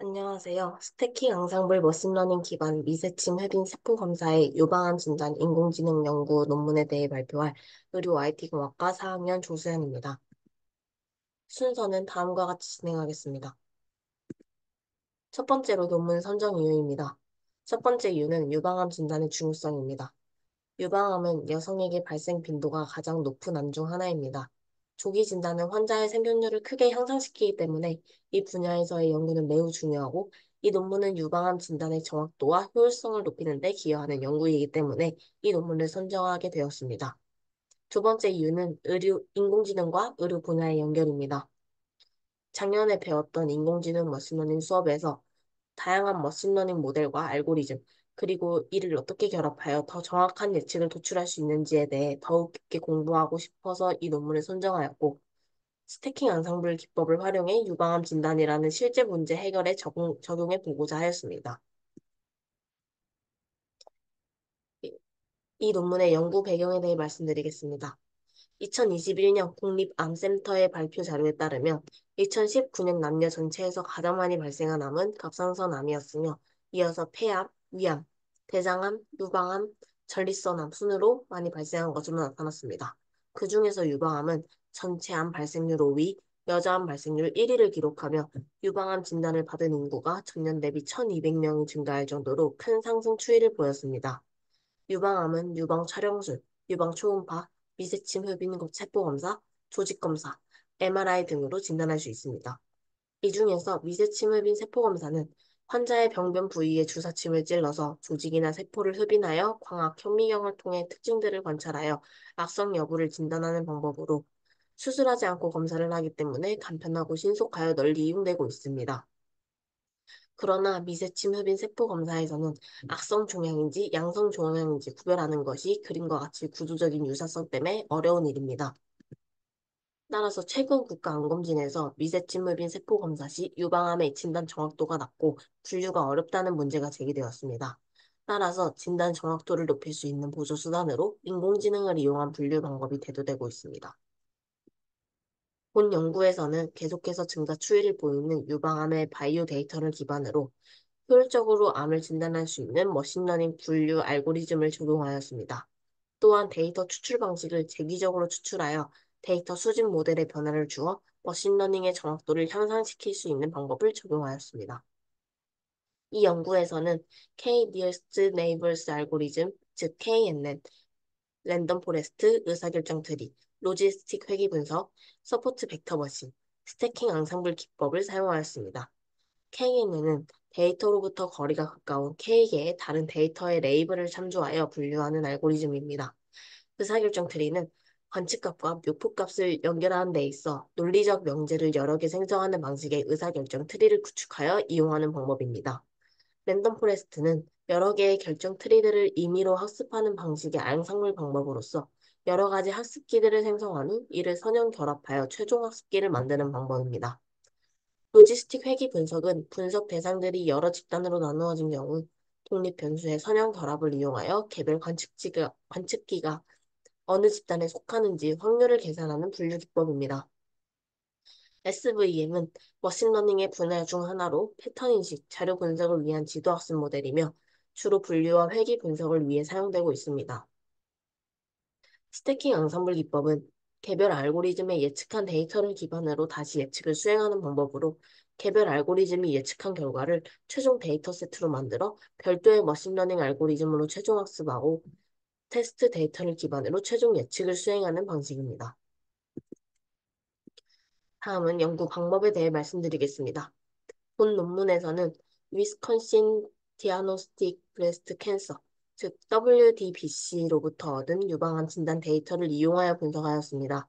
안녕하세요. 스태킹 앙상블 머신러닝 기반 미세침 흡인 세포 검사의 유방암 진단 인공지능 연구 논문에 대해 발표할 의료 IT공학과 4학년 조수연입니다. 순서는 다음과 같이 진행하겠습니다. 첫 번째로 논문 선정 이유입니다. 첫 번째 이유는 유방암 진단의 중요성입니다. 유방암은 여성에게 발생 빈도가 가장 높은 암 중 하나입니다. 조기 진단은 환자의 생존율을 크게 향상시키기 때문에 이 분야에서의 연구는 매우 중요하고, 이 논문은 유방암 진단의 정확도와 효율성을 높이는 데 기여하는 연구이기 때문에 이 논문을 선정하게 되었습니다. 두 번째 이유는 인공지능과 의료 분야의 연결입니다. 작년에 배웠던 인공지능 머신러닝 수업에서 다양한 머신러닝 모델과 알고리즘, 그리고 이를 어떻게 결합하여 더 정확한 예측을 도출할 수 있는지에 대해 더욱 깊게 공부하고 싶어서 이 논문을 선정하였고, 스태킹 앙상블 기법을 활용해 유방암 진단이라는 실제 문제 해결에 적용해 보고자 하였습니다. 이, 이 논문의 연구 배경에 대해 말씀드리겠습니다. 2021년 국립암센터의 발표 자료에 따르면 2019년 남녀 전체에서 가장 많이 발생한 암은 갑상선 암이었으며, 이어서 폐암, 위암, 대장암, 유방암, 전립선암 순으로 많이 발생한 것으로 나타났습니다. 그 중에서 유방암은 전체 암 발생률 5위, 여자암 발생률 1위를 기록하며, 유방암 진단을 받은 인구가 전년 대비 1,200명이 증가할 정도로 큰 상승 추이를 보였습니다. 유방암은 유방 촬영술, 유방 초음파, 미세침 흡인 세포 검사, 조직 검사, MRI 등으로 진단할 수 있습니다. 이 중에서 미세침 흡인 세포 검사는 환자의 병변 부위에 주사침을 찔러서 조직이나 세포를 흡인하여 광학 현미경을 통해 특징들을 관찰하여 악성 여부를 진단하는 방법으로, 수술하지 않고 검사를 하기 때문에 간편하고 신속하여 널리 이용되고 있습니다. 그러나 미세침 흡인 세포 검사에서는 악성 종양인지 양성 종양인지 구별하는 것이 그림과 같이 구조적인 유사성 때문에 어려운 일입니다. 따라서 최근 국가암검진에서 미세침 흡인 세포 검사 시 유방암의 진단 정확도가 낮고 분류가 어렵다는 문제가 제기되었습니다. 따라서 진단 정확도를 높일 수 있는 보조 수단으로 인공지능을 이용한 분류 방법이 대두되고 있습니다. 본 연구에서는 계속해서 증가 추이를 보이는 유방암의 바이오 데이터를 기반으로 효율적으로 암을 진단할 수 있는 머신러닝 분류 알고리즘을 적용하였습니다. 또한 데이터 추출 방식을 재기적으로 추출하여 데이터 수집 모델에 변화를 주어 머신러닝의 정확도를 향상시킬 수 있는 방법을 적용하였습니다. 이 연구에서는 K-Nearest Neighbors 알고리즘, 즉 KNN, 랜덤 포레스트, 의사결정 트리, 로지스틱 회귀 분석, 서포트 벡터 머신, 스태킹 앙상블 기법을 사용하였습니다. K에는 데이터로부터 거리가 가까운 K개의 다른 데이터의 레이블을 참조하여 분류하는 알고리즘입니다. 의사결정 트리는 관측값과 묘표값을 연결하는 데 있어 논리적 명제를 여러 개 생성하는 방식의 의사결정 트리를 구축하여 이용하는 방법입니다. 랜덤 포레스트는 여러 개의 결정 트리들을 임의로 학습하는 방식의 앙상블 방법으로서 여러 가지 학습기들을 생성한 후 이를 선형 결합하여 최종 학습기를 만드는 방법입니다. 로지스틱 회귀 분석은 분석 대상들이 여러 집단으로 나누어진 경우 독립 변수의 선형 결합을 이용하여 개별 관측기가 어느 집단에 속하는지 확률을 계산하는 분류 기법입니다. SVM은 머신러닝의 분야 중 하나로 패턴 인식, 자료 분석을 위한 지도학습 모델이며 주로 분류와 회귀 분석을 위해 사용되고 있습니다. 스태킹 앙상블 기법은 개별 알고리즘의 예측한 데이터를 기반으로 다시 예측을 수행하는 방법으로, 개별 알고리즘이 예측한 결과를 최종 데이터 세트로 만들어 별도의 머신러닝 알고리즘으로 최종 학습하고 테스트 데이터를 기반으로 최종 예측을 수행하는 방식입니다. 다음은 연구 방법에 대해 말씀드리겠습니다. 본 논문에서는 위스콘신 디아노스틱 브레스트 캔서, 즉 WDBC로부터 얻은 유방암 진단 데이터를 이용하여 분석하였습니다.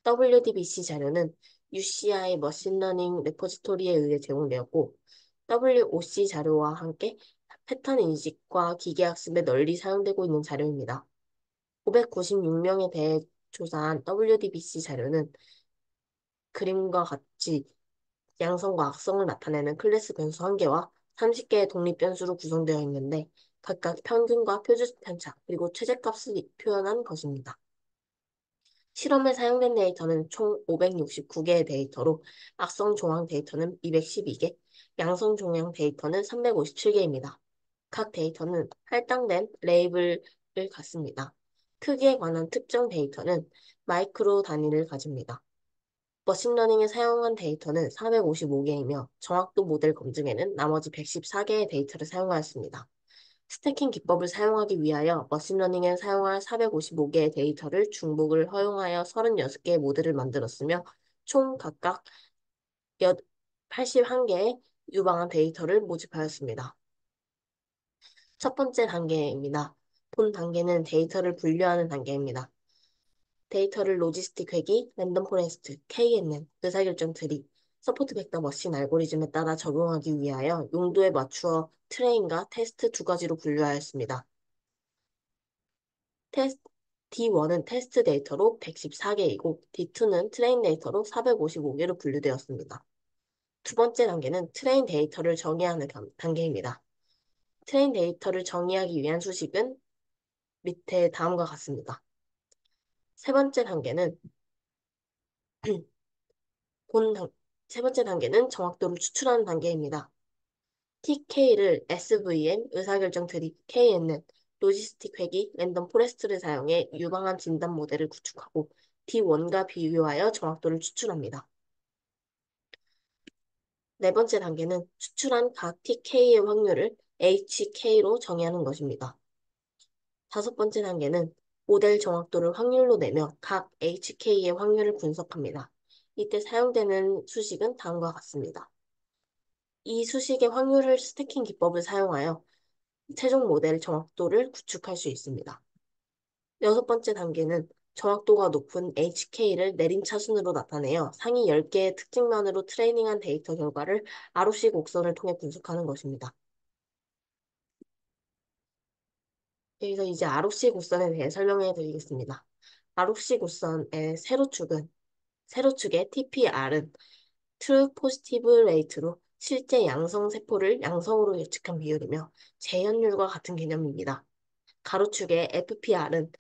WDBC 자료는 UCI 머신러닝 레포지토리에 의해 제공되었고, WOC 자료와 함께 패턴 인식과 기계학습에 널리 사용되고 있는 자료입니다. 596명에 대해 조사한 WDBC 자료는 그림과 같이 양성과 악성을 나타내는 클래스 변수 1개와 30개의 독립 변수로 구성되어 있는데, 각각 평균과 표준 편차, 그리고 최저값을 표현한 것입니다. 실험에 사용된 데이터는 총 569개의 데이터로 악성 종양 데이터는 212개, 양성 종양 데이터는 357개입니다. 각 데이터는 할당된 레이블을 갖습니다. 크기에 관한 특정 데이터는 마이크로 단위를 가집니다. 머신러닝에 사용한 데이터는 455개이며 정확도 모델 검증에는 나머지 114개의 데이터를 사용하였습니다. 스태킹 기법을 사용하기 위하여 머신러닝에 사용할 455개의 데이터를 중복을 허용하여 36개의 모델을 만들었으며 총 각각 81개의 유방한 데이터를 모집하였습니다. 첫 번째 단계입니다. 본 단계는 데이터를 분류하는 단계입니다. 데이터를 로지스틱 회기, 랜덤 포레스트, KNN, 의사결정 트리, 서포트 벡터 머신 알고리즘에 따라 적용하기 위하여 용도에 맞추어 트레인과 테스트 두 가지로 분류하였습니다. 테스트, D1은 테스트 데이터로 114개이고 D2는 트레인 데이터로 455개로 분류되었습니다. 두 번째 단계는 트레인 데이터를 정의하는 단계입니다. 트레인 데이터를 정의하기 위한 수식은 밑에 다음과 같습니다. 세 번째 단계는 본 단, 세 번째 단계는 정확도를 추출하는 단계입니다. TK를 SVM, 의사결정 트리, KNN, 로지스틱 회기, 랜덤 포레스트를 사용해 유방암 진단 모델을 구축하고 D1과 비교하여 정확도를 추출합니다. 네 번째 단계는 추출한 각 TK의 확률을 HK로 정의하는 것입니다. 다섯 번째 단계는 모델 정확도를 확률로 내며 각 HK의 확률을 분석합니다. 이때 사용되는 수식은 다음과 같습니다. 이 수식의 확률을 스태킹 기법을 사용하여 최종 모델 정확도를 구축할 수 있습니다. 여섯 번째 단계는 정확도가 높은 HK를 내림차순으로 나타내어 상위 10개의 특징만으로 트레이닝한 데이터 결과를 ROC 곡선을 통해 분석하는 것입니다. 여기서 이제 ROC 곡선에 대해 설명해 드리겠습니다. ROC 곡선의 세로축의 TPR은 True Positive Rate로 실제 양성 세포를 양성으로 예측한 비율이며 재현율과 같은 개념입니다. 가로축의 FPR은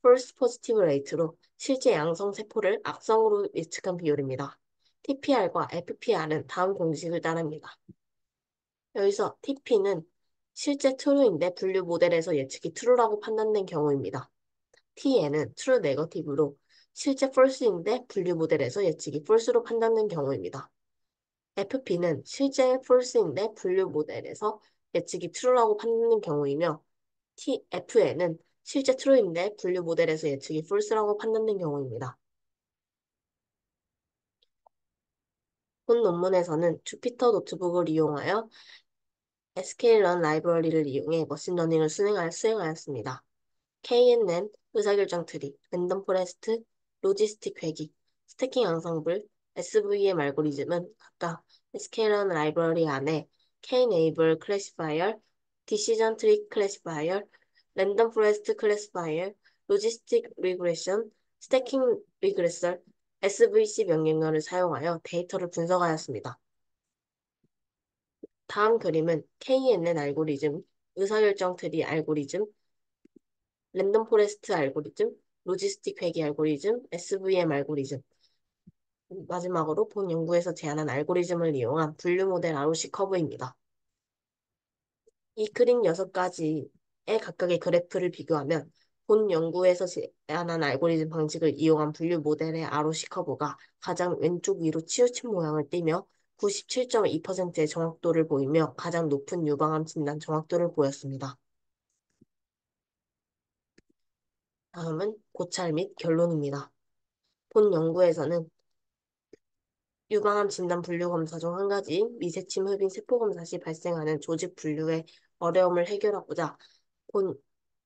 False Positive Rate로 실제 양성 세포를 악성으로 예측한 비율입니다. TPR과 FPR은 다음 공식을 따릅니다. 여기서 TP는 실제 true인데 분류 모델에서 예측이 true라고 판단된 경우입니다. TN은 true negative로 실제 false인데 분류 모델에서 예측이 false로 판단된 경우입니다. FP는 실제 false인데 분류 모델에서 예측이 true라고 판단된 경우이며 FN은 실제 true인데 분류 모델에서 예측이 false라고 판단된 경우입니다. 본 논문에서는 주피터 노트북을 이용하여 sklearn 라이브러리를 이용해 머신러닝을 수행하였습니다. KNN, 의사결정 트리, 랜덤 포레스트, 로지스틱 회기, 스태킹 앙상블, SVM 알고리즘은 각각 sklearn 라이브러리 안에 K-enable classifier, decision tree classifier, 랜덤 포레스트 클래시파이어, 로지스틱 리그레션, 스태킹 리그레서, SVC 명령어를 사용하여 데이터를 분석하였습니다. 다음 그림은 KNN 알고리즘, 의사결정 트리 알고리즘, 랜덤 포레스트 알고리즘, 로지스틱 회계 알고리즘, SVM 알고리즘, 마지막으로 본 연구에서 제안한 알고리즘을 이용한 분류 모델 ROC 커브입니다. 이 그림 6가지의 각각의 그래프를 비교하면 본 연구에서 제안한 알고리즘 방식을 이용한 분류 모델의 ROC 커브가 가장 왼쪽 위로 치우친 모양을 띠며 97.2%의 정확도를 보이며 가장 높은 유방암 진단 정확도를 보였습니다. 다음은 고찰 및 결론입니다. 본 연구에서는 유방암 진단 분류 검사 중 한 가지인 미세침 흡인 세포 검사 시 발생하는 조직 분류의 어려움을 해결하고자 본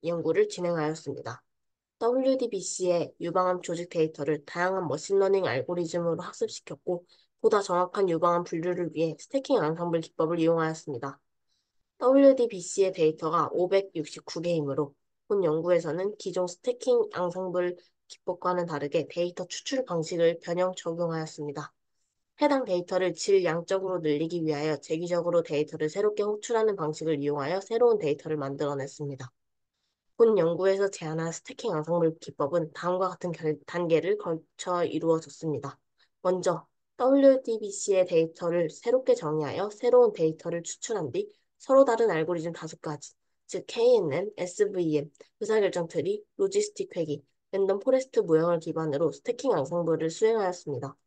연구를 진행하였습니다. WDBC의 유방암 조직 데이터를 다양한 머신러닝 알고리즘으로 학습시켰고 보다 정확한 유방암 분류를 위해 스태킹 앙상블 기법을 이용하였습니다. WDBC의 데이터가 569개이므로 본 연구에서는 기존 스태킹 앙상블 기법과는 다르게 데이터 추출 방식을 변형 적용하였습니다. 해당 데이터를 질량적으로 늘리기 위하여 재기적으로 데이터를 새롭게 호출하는 방식을 이용하여 새로운 데이터를 만들어냈습니다. 본 연구에서 제안한 스태킹 앙상블 기법은 다음과 같은 단계를 거쳐 이루어졌습니다. 먼저 WDBC의 데이터를 새롭게 정의하여 새로운 데이터를 추출한 뒤 서로 다른 알고리즘 5가지, 즉 KNN, SVM, 의사결정 트리, 로지스틱 회기, 랜덤 포레스트 모형을 기반으로 스태킹 앙상블을 수행하였습니다.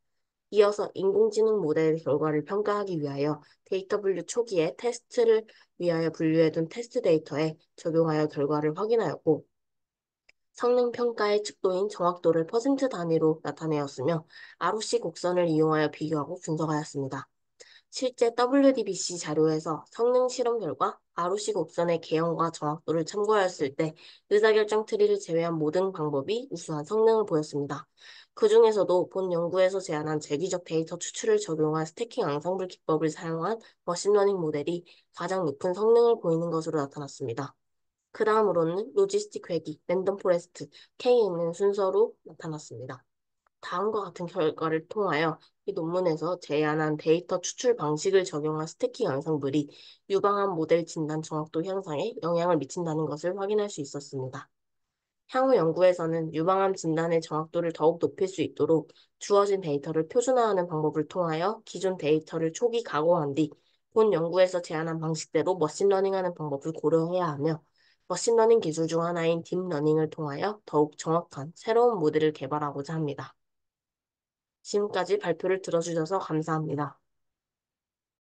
이어서 인공지능 모델의 결과를 평가하기 위하여 데이터 분류 초기에 테스트를 위하여 분류해둔 테스트 데이터에 적용하여 결과를 확인하였고, 성능 평가의 측도인 정확도를 퍼센트 단위로 나타내었으며, ROC 곡선을 이용하여 비교하고 분석하였습니다. 실제 WDBC 자료에서 성능 실험 결과 ROC 곡선의 개형과 정확도를 참고하였을 때 의사결정 트리를 제외한 모든 방법이 우수한 성능을 보였습니다. 그 중에서도 본 연구에서 제안한 재기적 데이터 추출을 적용한 스태킹 앙상블 기법을 사용한 머신러닝 모델이 가장 높은 성능을 보이는 것으로 나타났습니다. 그 다음으로는 로지스틱 회기, 랜덤 포레스트, K는 순서로 나타났습니다. 다음과 같은 결과를 통하여 이 논문에서 제안한 데이터 추출 방식을 적용한 스태킹 앙상블이 유방암 모델 진단 정확도 향상에 영향을 미친다는 것을 확인할 수 있었습니다. 향후 연구에서는 유방암 진단의 정확도를 더욱 높일 수 있도록 주어진 데이터를 표준화하는 방법을 통하여 기존 데이터를 초기 가공한 뒤 본 연구에서 제안한 방식대로 머신러닝하는 방법을 고려해야 하며 머신러닝 기술 중 하나인 딥러닝을 통하여 더욱 정확한 새로운 모델을 개발하고자 합니다. 지금까지 발표를 들어주셔서 감사합니다.